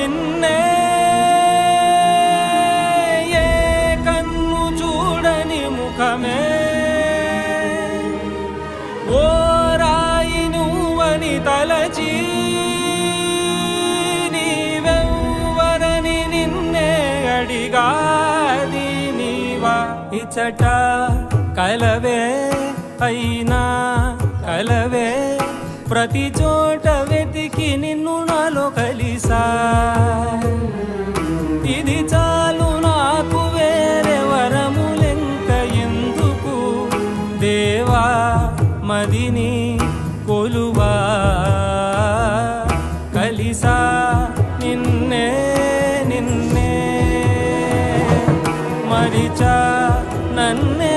నిన్నే ఏ కన్ను చూడని ముఖమే ఓ రాయి నువ్వని తలచి నీవెవ్వరని నిన్నే అడిగాది నీవా ఇచ్చట కలవే అయినా కలవే ప్రతి చోట వెతికి నిన్ను నాలో కలిసా ఇది చాలు నాకు వేరే వరములెంక ఎందుకు దేవా మదిని కొలువా కలిసా నిన్నే నిన్నే మరిచా నన్నే